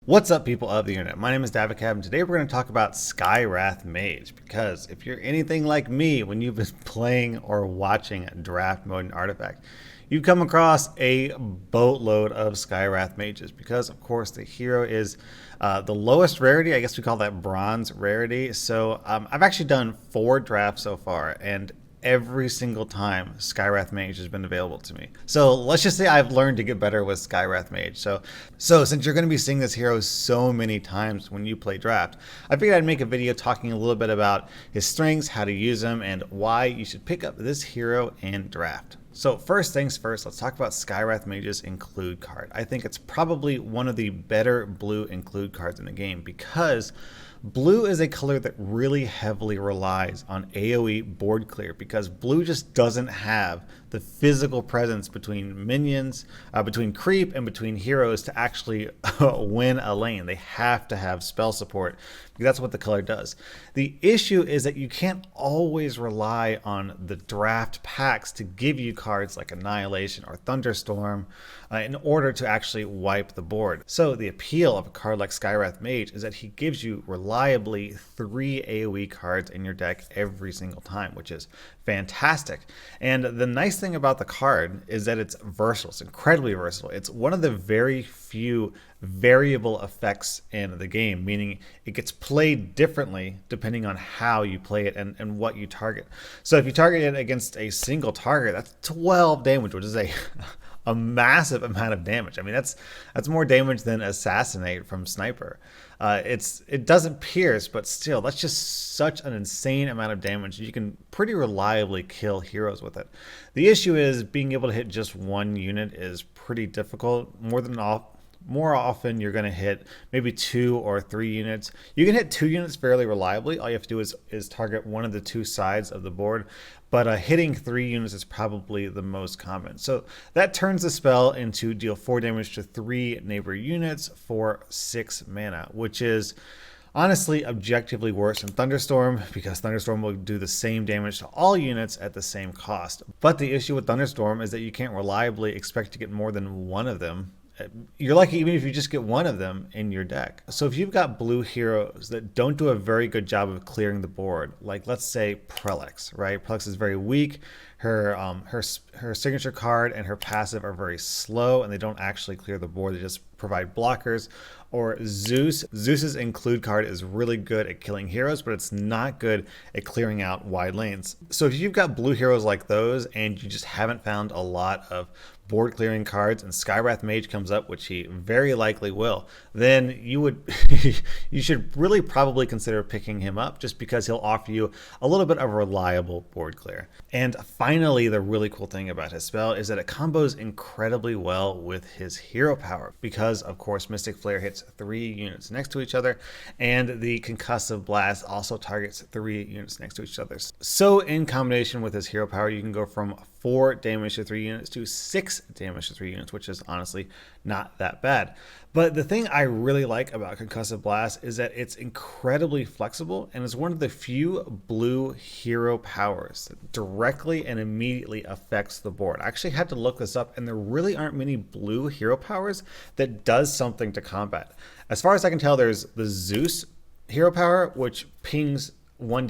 What's up, people of the internet? My name is Davicab, and today we're going to talk about Skywrath Mage, because if you're anything like me, when you've been playing or watching draft mode and artifact, you've come across a boatload of Skywrath Mages, because of course the hero is the lowest rarity. I guess we call that bronze rarity. So I've actually done 4 drafts so far, and every single time Skywrath Mage has been available to me. So let's just say I've learned to get better with Skywrath Mage. So since you're going to be seeing this hero so many times when you play draft, I figured I'd make a video talking a little bit about his strengths, how to use him, and why you should pick up this hero in draft. So first things first, let's talk about Skywrath Mage's include card. I think it's probably one of the better blue include cards in the game, because blue is a color that really heavily relies on AoE board clear, because blue just doesn't have the physical presence between minions, between creep, and between heroes to actually win a lane. They have to have spell support, because that's what the color does. The issue is that you can't always rely on the draft packs to give you cards like Annihilation or Thunderstorm in order to actually wipe the board. So the appeal of a card like Skywrath Mage is that he gives you reliably 3 AoE cards in your deck every single time, which is fantastic. And the nice thing about the card is that it's versatile. It's incredibly versatile. It's one of the very few variable effects in the game, meaning it gets played differently depending on how you play it and what you target. So if you target it against a single target, that's 12 damage, which is a massive amount of damage. I mean, that's more damage than Assassinate from Sniper. It doesn't pierce, but still, that's just such an insane amount of damage. You can pretty reliably kill heroes with it. The issue is being able to hit just one unit is pretty difficult. More often you're going to hit maybe 2 or 3 units. You can hit 2 units fairly reliably. All you have to do is target one of the 2 sides of the board, but hitting 3 units is probably the most common. So that turns the spell into deal 4 damage to 3 neighbor units for 6 mana, which is honestly objectively worse than Thunderstorm, because Thunderstorm will do the same damage to all units at the same cost. But the issue with Thunderstorm is that you can't reliably expect to get more than one of them. You're lucky even if you just get one of them in your deck. So if you've got blue heroes that don't do a very good job of clearing the board, like let's say Prelix, right? Prelix is very weak. Her signature card and her passive are very slow, and they don't actually clear the board. They just provide blockers. Or Zeus's include card is really good at killing heroes, but it's not good at clearing out wide lanes. So if you've got blue heroes like those and you just haven't found a lot of board clearing cards, and Skywrath Mage comes up, which he very likely will, then you should really probably consider picking him up, just because he'll offer you a little bit of reliable board clear. And finally, the really cool thing about his spell is that it combos incredibly well with his hero power, because of course Mystic Flare hits 3 units next to each other, and the Concussive Blast also targets 3 units next to each other. So in combination with his hero power, you can go from 4 damage to 3 units to 6 damage to 3 units, which is honestly not that bad. But the thing I really like about Concussive Blast is that it's incredibly flexible, and it's one of the few blue hero powers that directly and immediately affects the board. I actually had to look this up, and there really aren't many blue hero powers that does something to combat. As far as I can tell, there's the Zeus hero power, which pings 1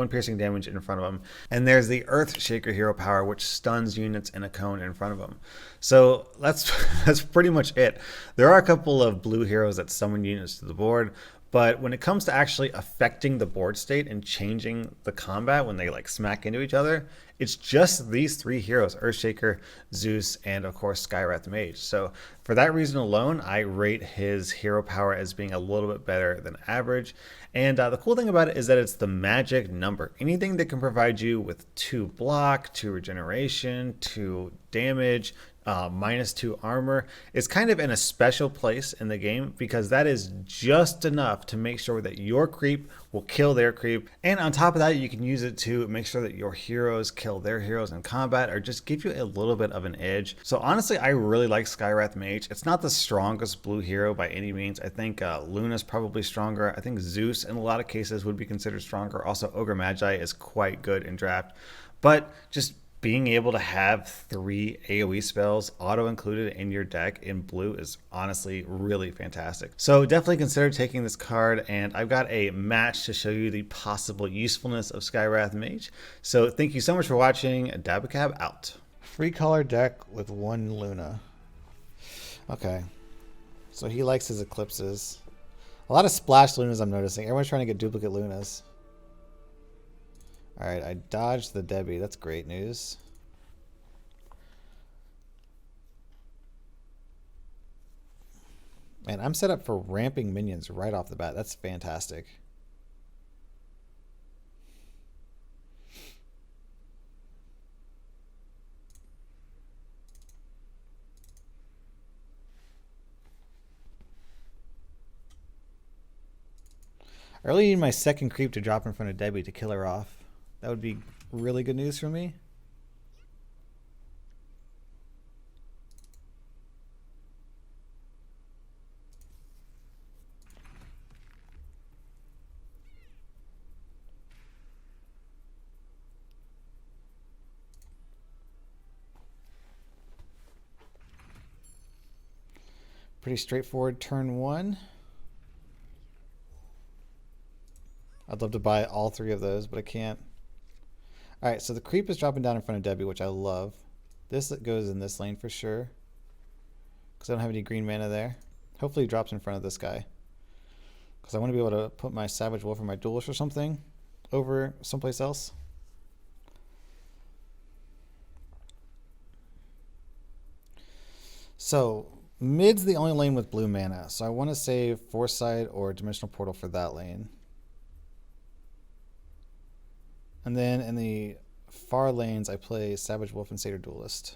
piercing damage in front of him, and there's the Earthshaker hero power, which stuns units in a cone in front of him. So that's pretty much it. There are a couple of blue heroes that summon units to the board, but when it comes to actually affecting the board state and changing the combat when they like smack into each other, it's just these 3 heroes: Earthshaker, Zeus, and of course Skywrath Mage. So for that reason alone, I rate his hero power as being a little bit better than average. And the cool thing about it is that it's the magic number. Anything that can provide you with 2 block, 2 regeneration, 2 damage, -2 armor is kind of in a special place in the game, because that is just enough to make sure that your creep will kill their creep. And on top of that, you can use it to make sure that your heroes kill their heroes in combat, or just give you a little bit of an edge. So honestly, I really like Skywrath Mage. It's not the strongest blue hero by any means. I think Luna's probably stronger. I think Zeus in a lot of cases would be considered stronger. Also, Ogre Magi is quite good in draft. But just being able to have 3 AoE spells auto included in your deck in blue is honestly really fantastic. So definitely consider taking this card, and I've got a match to show you the possible usefulness of Skywrath Mage. So thank you so much for watching. Dabacab out. Free color deck with 1 Luna. Okay. So he likes his eclipses. A lot of splash Lunas I'm noticing. Everyone's trying to get duplicate Lunas. Alright, I dodged the Debbie. That's great news. Man, I'm set up for ramping minions right off the bat. That's fantastic. I really need my second creep to drop in front of Debbie to kill her off. That would be really good news for me. Pretty straightforward turn 1. I'd love to buy all 3 of those, but I can't. Alright, so the creep is dropping down in front of Debbie, which I love. This goes in this lane for sure, because I don't have any green mana there. Hopefully he drops in front of this guy, because I want to be able to put my Savage Wolf or my Duelist or something over someplace else. So mid's the only lane with blue mana, so I want to save Foresight or Dimensional Portal for that lane. And then in the far lanes, I play Savage Wolf and Satyr Duelist.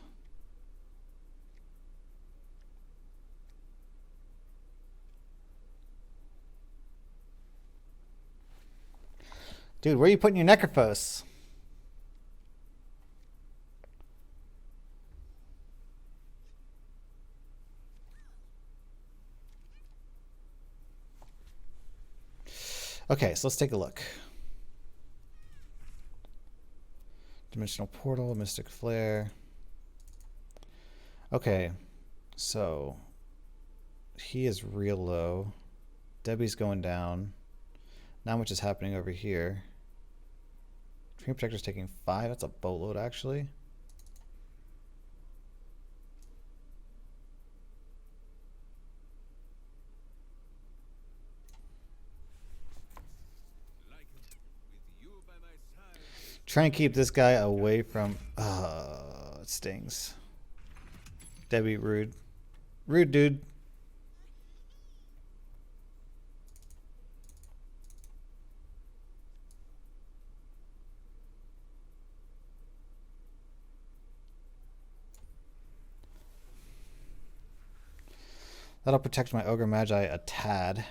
Dude, where are you putting your Necrophos? Okay, so let's take a look. Dimensional Portal, Mystic Flare. Okay, so he is real low. Debbie's going down. Not much is happening over here. Dream Protector's taking 5. That's a boatload, actually. Try and keep this guy away from... it stings. Debbie, rude. Rude, dude. That'll protect my Ogre Magi a tad.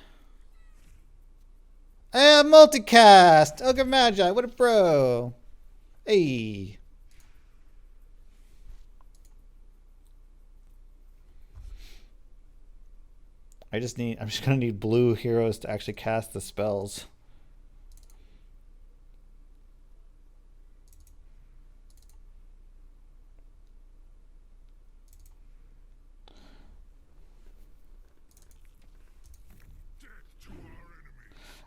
Hey, multicast! Ogre Magi, what a bro! Hey! I'm just gonna need blue heroes to actually cast the spells.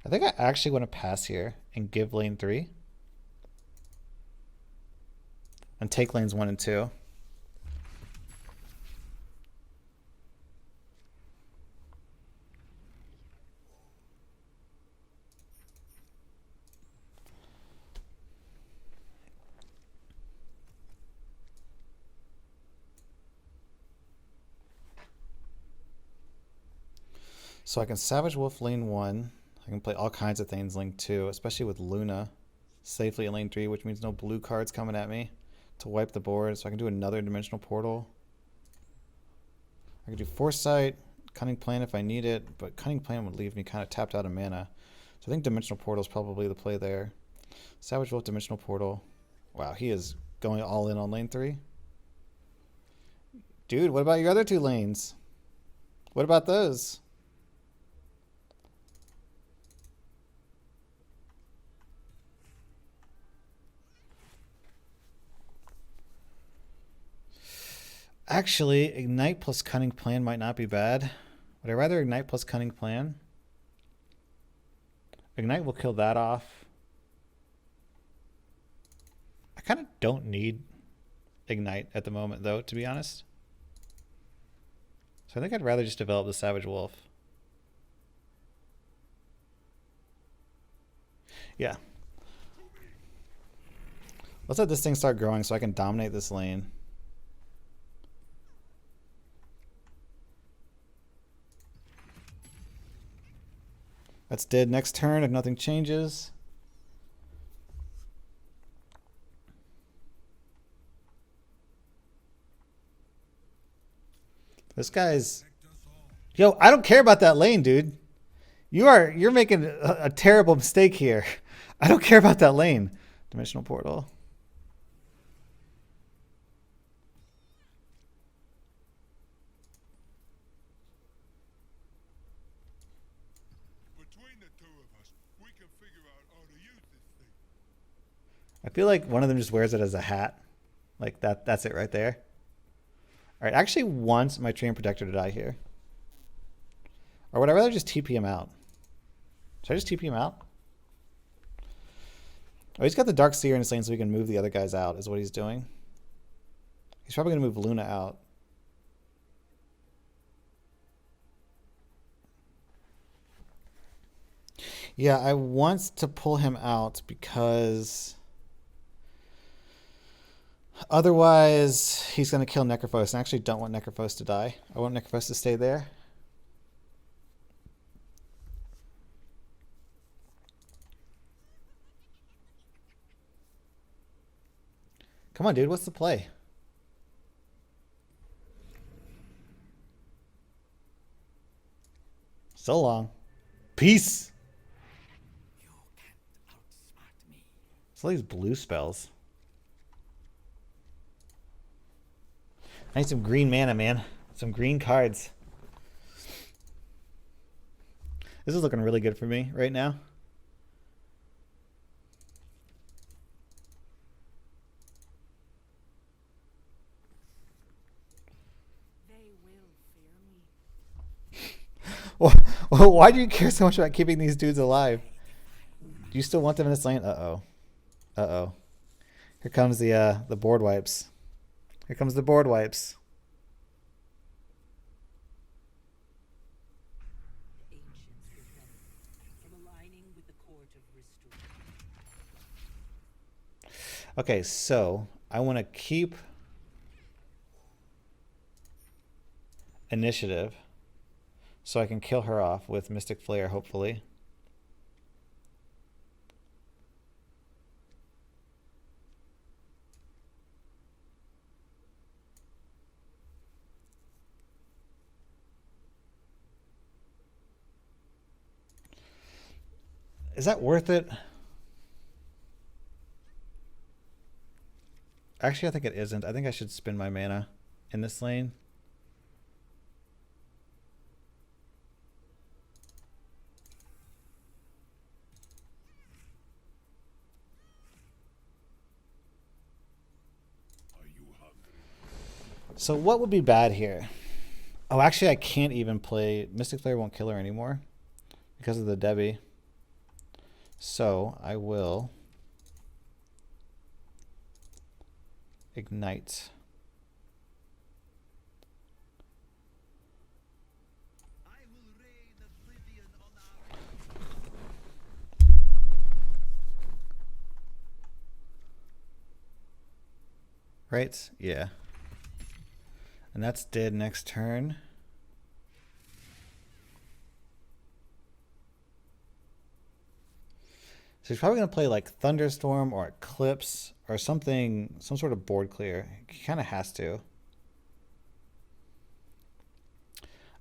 I think I actually want to pass here and give lane 3. And take lanes 1 and 2. So I can Savage Wolf lane 1. I can play all kinds of things lane 2, especially with Luna safely in lane 3, which means no blue cards coming at me to wipe the board. So I can do another Dimensional Portal. I can do Foresight, Cunning Plan if I need it, but Cunning Plan would leave me kind of tapped out of mana. So I think Dimensional Portal is probably the play there. Savage Wolf, Dimensional Portal. Wow, he is going all in on lane 3. Dude, what about your other 2 lanes? What about those? Actually, Ignite plus Cunning Plan might not be bad. Would I rather Ignite plus Cunning Plan? Ignite will kill that off. I kind of don't need Ignite at the moment, though, to be honest. So I think I'd rather just develop the Savage Wolf. Yeah. Let's let this thing start growing so I can dominate this lane. That's dead next turn if nothing changes. This guy's... Yo, I don't care about that lane, dude. You're making a terrible mistake here. I don't care about that lane. Dimensional Portal. Between the two of us, we can figure out how to use this thing. I feel like one of them just wears it as a hat. Like that's it right there. All right, I actually want my Treant Protector to die here. Or would I rather just TP him out? Should I just TP him out? Oh, he's got the Dark Seer in his lane so we can move the other guys out, is what he's doing. He's probably going to move Luna out. Yeah, I want to pull him out because otherwise he's going to kill Necrophos. And I actually don't want Necrophos to die. I want Necrophos to stay there. Come on, dude. What's the play? So long. Peace. You can't outsmart me. It's all these blue spells. I need some green mana, man. Some green cards. This is looking really good for me right now. Well, why do you care so much about keeping these dudes alive? Do you still want them in this lane? Uh-oh. Uh-oh. Here comes the board wipes. Here comes the board wipes. Okay, so I want to keep initiative so I can kill her off with Mystic Flare, hopefully. Is that worth it? Actually, I think it isn't. I think I should spend my mana in this lane. So what would be bad here? Oh, actually, I can't even play... Mystic Flare won't kill her anymore because of the Debbie. So I will ignite. Right? Yeah. And that's dead next turn. So he's probably going to play like Thunderstorm or Eclipse or something, some sort of board clear. He kind of has to.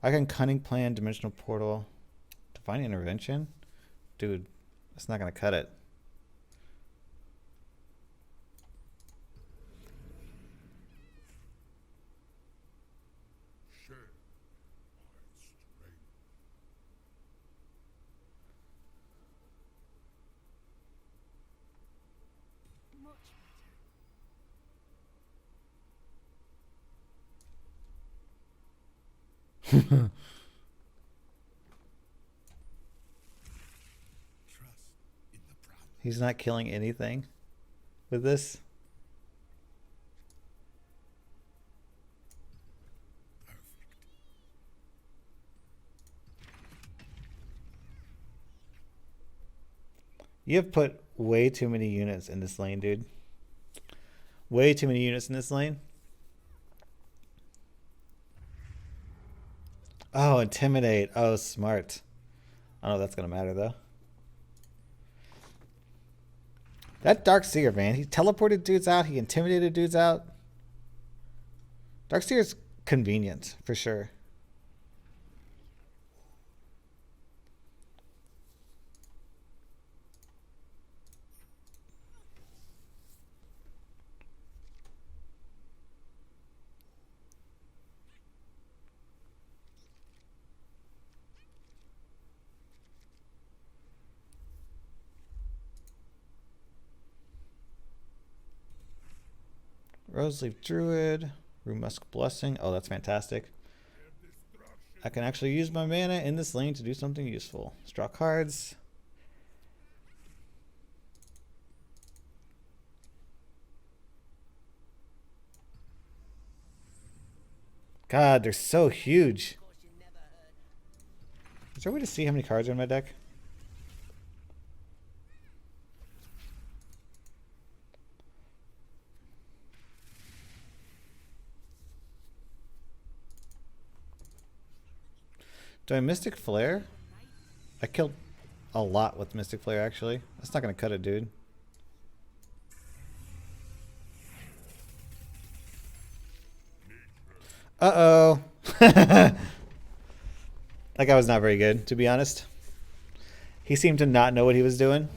I can Cunning Plan, Dimensional Portal, Divine Intervention. Dude, that's not going to cut it. Trust in the proud. He's not killing anything with this. You have put way too many units in this lane, dude. Way too many units in this lane. Oh, intimidate. Oh, smart. I don't know if that's going to matter, though. That Darkseer, man. He teleported dudes out. He intimidated dudes out. Darkseer's convenient, for sure. Roseleaf Druid, Rumusk Blessing. Oh, that's fantastic. I can actually use my mana in this lane to do something useful. Draw cards. God, they're so huge. Is there a way to see how many cards are in my deck? Do I Mystic Flare? I killed a lot with Mystic Flare, actually. That's not going to cut it, dude. Uh-oh. That guy was not very good, to be honest. He seemed to not know what he was doing.